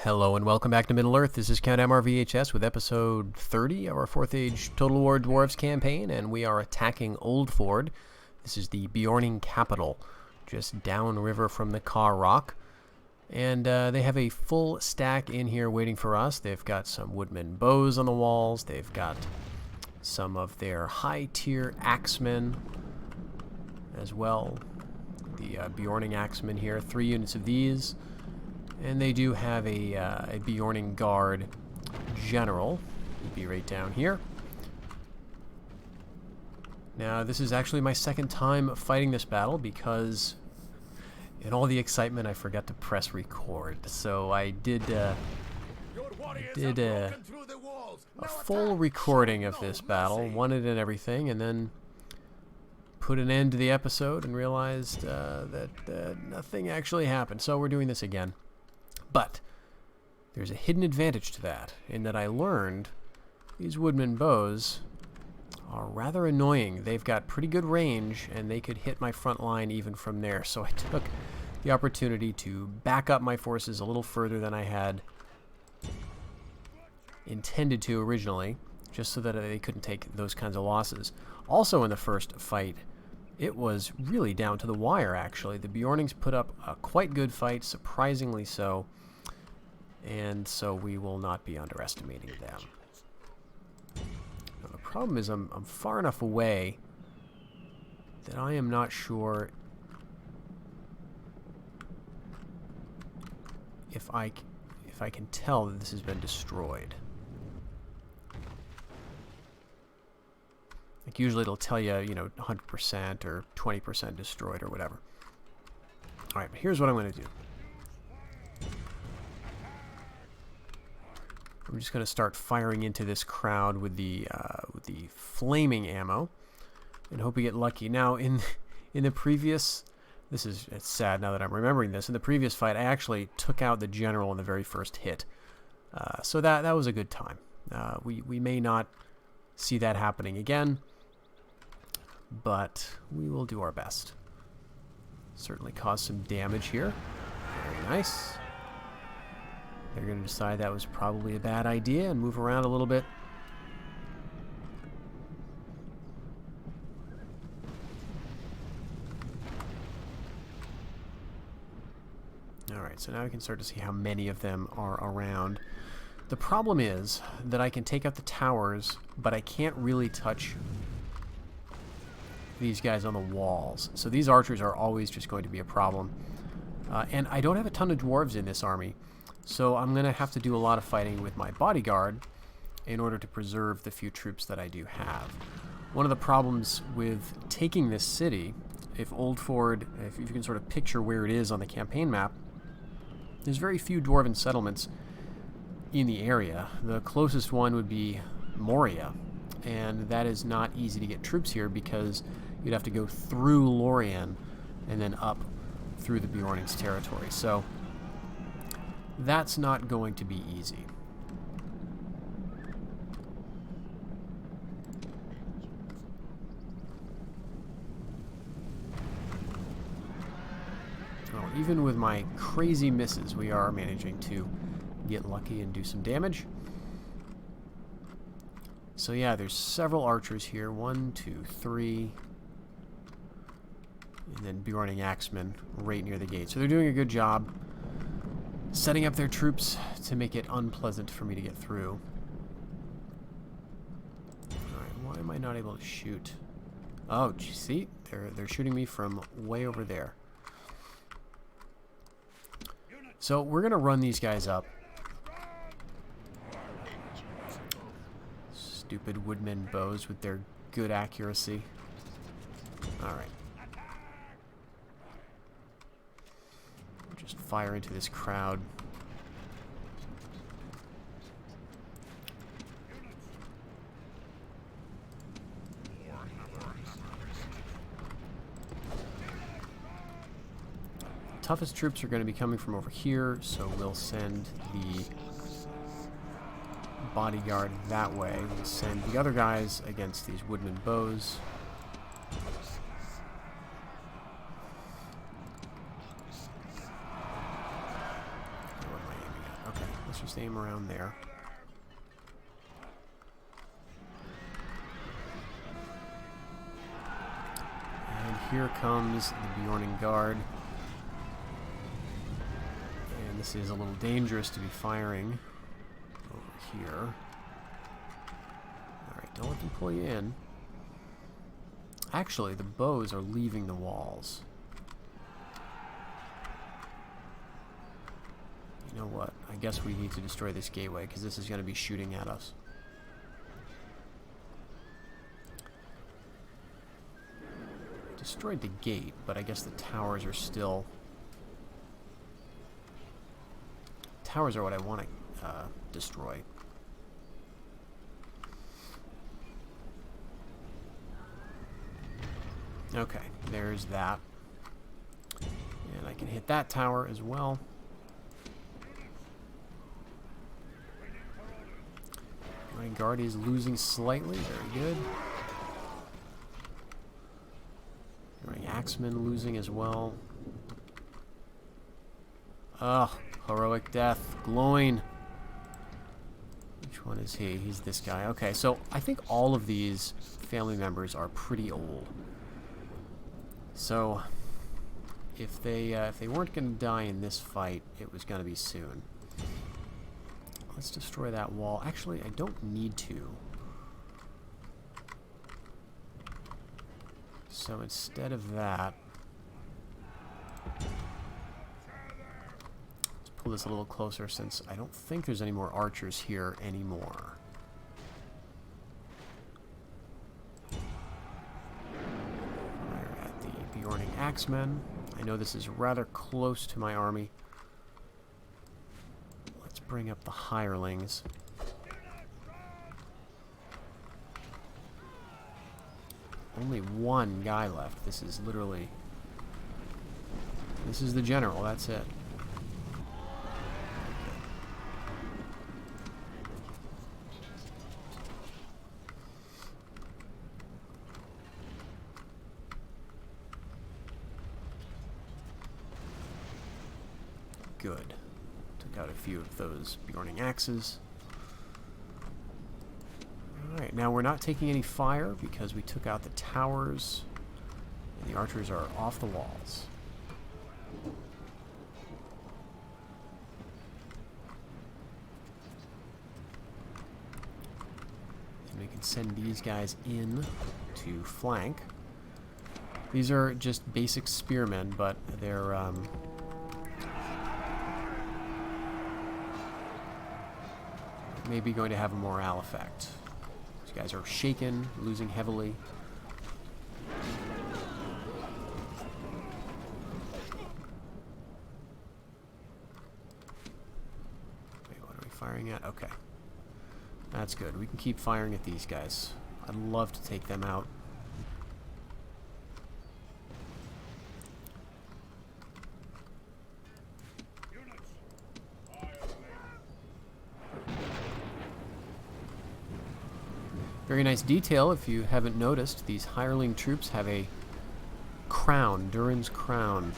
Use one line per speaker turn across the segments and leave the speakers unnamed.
Hello and welcome back to Middle-earth. This is Count MRVHS with episode 30 of our 4th Age Total War Dwarves campaign, and we are attacking Oldford. This is the Bjorning Capital, just downriver from the Car Rock. And they have a full stack in here waiting for us. They've got some woodman bows on the walls. They've got some of their high-tier axemen as well. The Bjorning axemen here, 3 units of these. And they do have a Bjorning guard general. He'd be right down here. Now, this is actually my second time fighting this battle because in all the excitement I forgot to press record. So I did a full recording of this battle, won it and everything, and then put an end to the episode and realized that nothing actually happened. So we're doing this again. But there's a hidden advantage to that, in that I learned these woodman bows are rather annoying. They've got pretty good range, and they could hit my front line even from there. So I took the opportunity to back up my forces a little further than I had intended to originally, just so that they couldn't take those kinds of losses. Also in the first fight, it was really down to the wire, actually. The Bjornings put up a quite good fight, surprisingly so. And so we will not be underestimating them. Now, the problem is I'm far enough away that I am not sure if I can tell that this has been destroyed. Like usually it'll tell you, 100% or 20% destroyed or whatever. All right, but here's what I'm going to do. I'm just going to start firing into this crowd with the flaming ammo, and hope we get lucky. Now, in the previous, it's sad now that I'm remembering this. In the previous fight, I actually took out the general in the very first hit, so that was a good time. We may not see that happening again, but we will do our best. Certainly cause some damage here. Very nice. They're going to decide that was probably a bad idea and move around a little bit. Alright, so now we can start to see how many of them are around. The problem is that I can take out the towers, but I can't really touch these guys on the walls. So these archers are always just going to be a problem. And I don't have a ton of dwarves in this army. So I'm going to have to do a lot of fighting with my bodyguard in order to preserve the few troops that I do have. One of the problems with taking this city, if you can sort of picture where it is on the campaign map, there's very few dwarven settlements in the area. The closest one would be Moria, and that is not easy to get troops here because you'd have to go through Lorien and then up through the Bjorning's territory. So that's not going to be easy. Well, even with my crazy misses, we are managing to get lucky and do some damage. So yeah, there's several archers here. 1, 2, 3. And then Bjorning axemen right near the gate. So they're doing a good job setting up their troops to make it unpleasant for me to get through. Alright, why am I not able to shoot? Oh, see? They're shooting me from way over there. So we're going to run these guys up. Stupid woodmen bows with their good accuracy. Alright. Just fire into this crowd. The toughest troops are going to be coming from over here, so we'll send the bodyguard that way. We'll send the other guys against these woodman bows. What am I aiming at? Okay. let's just aim around there. And here comes the Bjorning Guard. And this is a little dangerous to be firing over here. Alright, don't let them pull you in. Actually, the bows are leaving the walls. You know what? I guess we need to destroy this gateway, because this is going to be shooting at us. Destroyed the gate, but I guess the towers are still... Towers are what I want to destroy. Okay, there's that. And I can hit that tower as well. My guard is losing slightly. Very good. My axeman losing as well. Ugh, heroic death. Glowing. Which one is he? He's this guy. Okay, so I think all of these family members are pretty old. So, if they weren't going to die in this fight, it was going to be soon. Let's destroy that wall. Actually, I don't need to. So instead of that, let's pull this a little closer since I don't think there's any more archers here anymore. Beorning axemen. I know this is rather close to my army. Let's bring up the hirelings. Only one guy left. This is literally... This is the general, that's it. Good. Took out a few of those Bjorning axes. Alright, now we're not taking any fire because we took out the towers and the archers are off the walls. And we can send these guys in to flank. These are just basic spearmen, but they're maybe going to have a morale effect. These guys are shaken, losing heavily. Wait, what are we firing at? Okay. That's good. We can keep firing at these guys. I'd love to take them out. Very nice detail, if you haven't noticed. These hireling troops have a crown, Durin's crown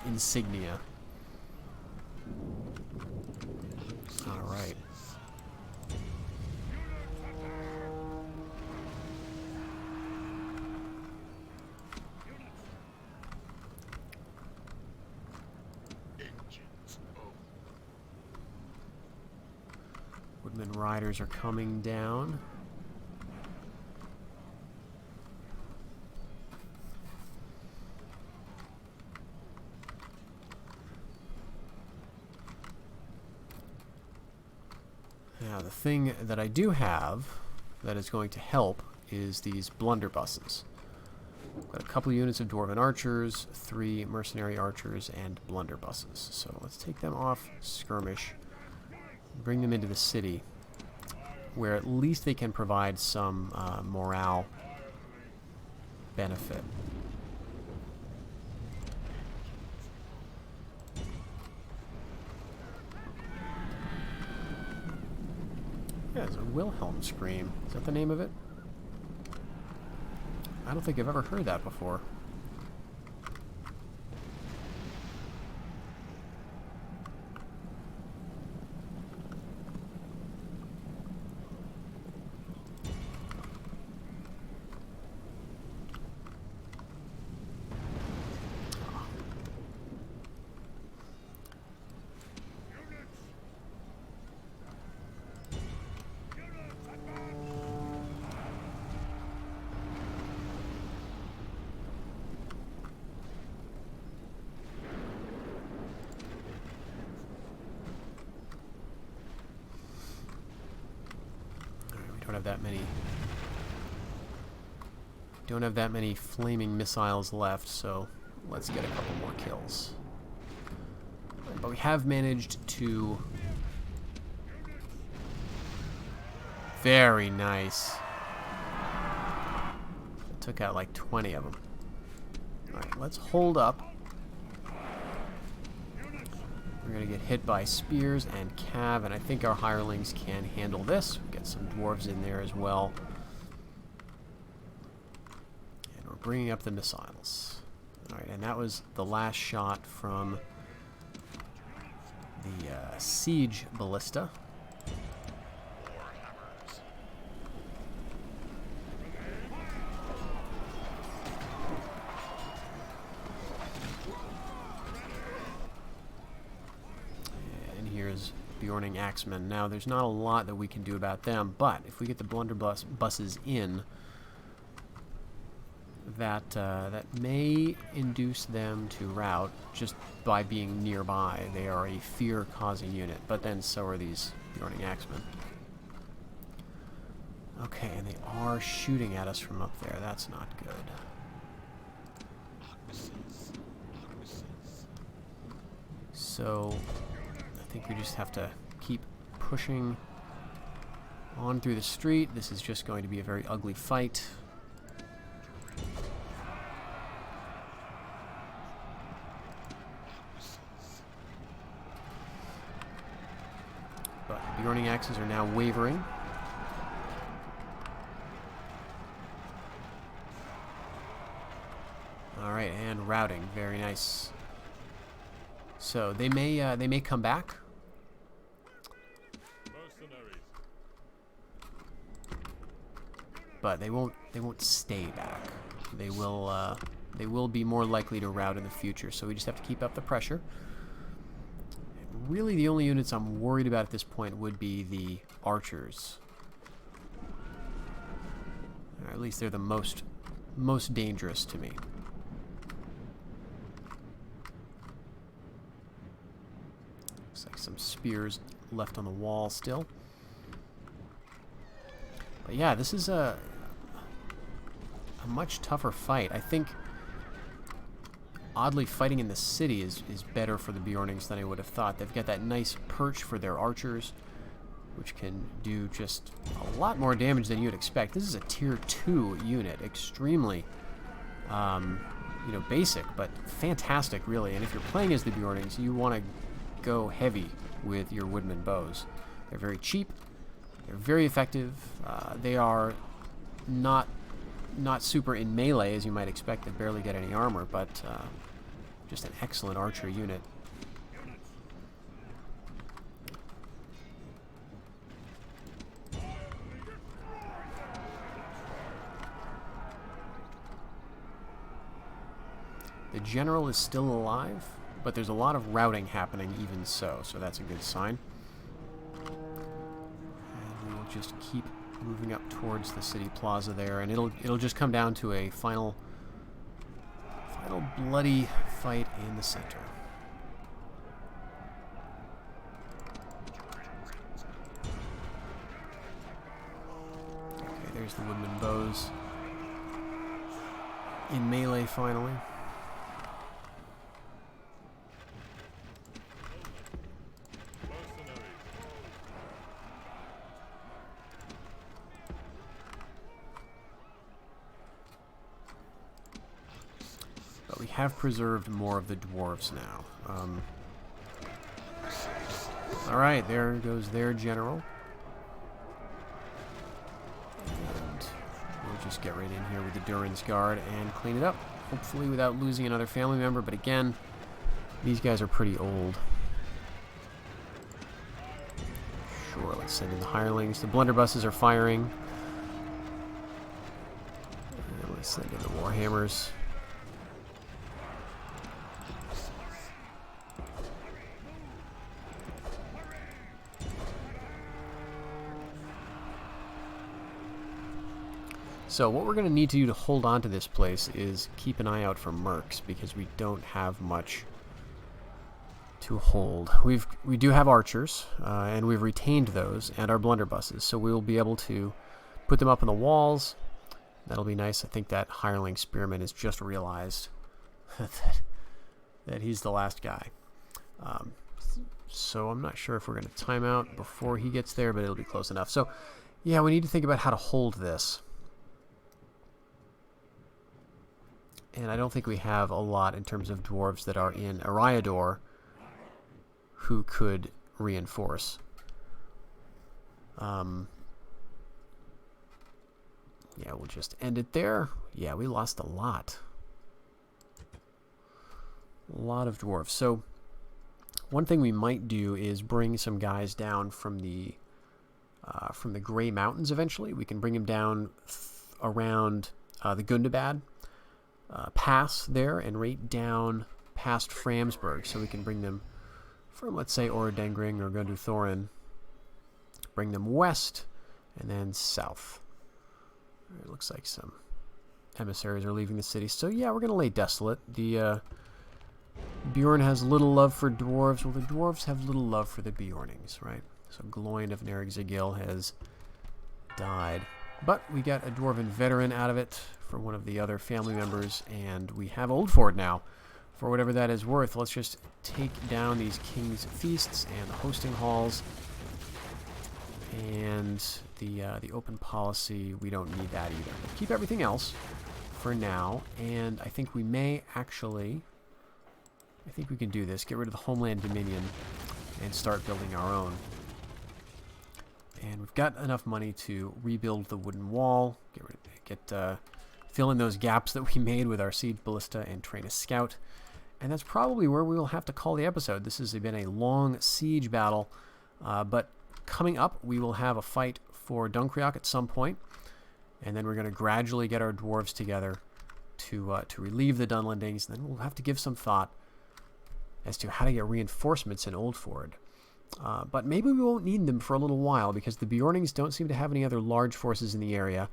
insignia. Alright. Woodman riders are coming down. Now, the thing that I do have that is going to help is these blunderbusses. Got a couple units of Dwarven archers, 3 mercenary archers, and blunderbusses. So let's take them off skirmish, bring them into the city, where at least they can provide some morale benefit. Yeah, it's a Wilhelm scream. Is that the name of it? I don't think I've ever heard that before. have that many. Don't have that many flaming missiles left, so let's get a couple more kills. But we have managed to... Very nice. It took out like 20 of them. Alright, let's hold up. We're going to get hit by spears and cav, and I think our hirelings can handle this. We'll get some dwarves in there as well. And we're bringing up the missiles. Alright, and that was the last shot from the siege ballista. Bjorning axemen. Now, there's not a lot that we can do about them, but if we get the buses in, that may induce them to rout just by being nearby. They are a fear-causing unit, but then so are these Bjorning axemen. Okay, and they are shooting at us from up there. That's not good. So... I think we just have to keep pushing on through the street. This is just going to be a very ugly fight. But the Bjorning axes are now wavering. Alright, and routing. Very nice. So they may come back. But they won't stay back. They will be more likely to rout in the future, so we just have to keep up the pressure. Really the only units I'm worried about at this point would be the archers. Or at least they're the most dangerous to me. Looks like some spears left on the wall still. But yeah, this is a much tougher fight. I think, oddly, fighting in the city is better for the Bjornings than I would have thought. They've got that nice perch for their archers, which can do just a lot more damage than you'd expect. This is a tier 2 unit. Extremely, you know, basic, but fantastic, really. And if you're playing as the Bjornings, you want to go heavy with your woodman bows. They're very cheap. They're very effective. They are not super in melee, as you might expect. They barely get any armor, but just an excellent archer unit. The general is still alive, but there's a lot of routing happening even so that's a good sign. Just keep moving up towards the city plaza there, and it'll just come down to a final bloody fight in the center. Okay, there's the woodman bows in melee finally. We have preserved more of the dwarves now. Alright, there goes their general. And we'll just get right in here with the Durin's Guard and clean it up. Hopefully without losing another family member, but again, these guys are pretty old. Sure, let's send in the hirelings. The blunderbusses are firing. And let's send in the warhammers. So what we're going to need to do to hold on to this place is keep an eye out for mercs, because we don't have much to hold. We do have archers, and we've retained those, and our blunderbusses, so we will be able to put them up on the walls. That'll be nice. I think that hireling spearman has just realized that he's the last guy. So I'm not sure if we're going to time out before he gets there, but it'll be close enough. So, yeah, we need to think about how to hold this. And I don't think we have a lot in terms of dwarves that are in Eriador who could reinforce. Yeah, we'll just end it there. Yeah, we lost a lot. A lot of dwarves. So one thing we might do is bring some guys down from the Grey Mountains eventually. We can bring them down around the Gundabad pass there and right down past Framsburg. So we can bring them from, let's say, Orodengring or Gunduthorin. Bring them west and then south. It looks like some emissaries are leaving the city. So yeah, we're going to lay desolate. The Bjorn has little love for dwarves. Well, the dwarves have little love for the Beornings, right? So Gloin of Nerigzagil has died. But we got a dwarven veteran out of it for one of the other family members, and we have Oldford now. For whatever that is worth, let's just take down these king's feasts and the hosting halls. And the open policy, we don't need that either. But keep everything else for now, and I think we may actually... I think we can do this. Get rid of the Homeland Dominion and start building our own. And we've got enough money to rebuild the wooden wall, fill in those gaps that we made with our siege ballista and train a scout. And that's probably where we will have to call the episode. This has been a long siege battle, but coming up we will have a fight for Dunkreok at some point, and then we're going to gradually get our dwarves together to relieve the Dunlendings, and then we'll have to give some thought as to how to get reinforcements in Oldford. But maybe we won't need them for a little while, because the Beornings don't seem to have any other large forces in the area.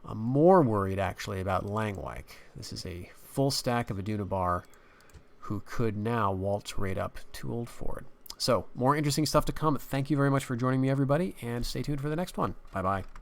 I'm more worried, actually, about Langwyke. This is a full stack of Adunabar who could now waltz right up to Oldford. So, more interesting stuff to come. Thank you very much for joining me, everybody, and stay tuned for the next one. Bye-bye.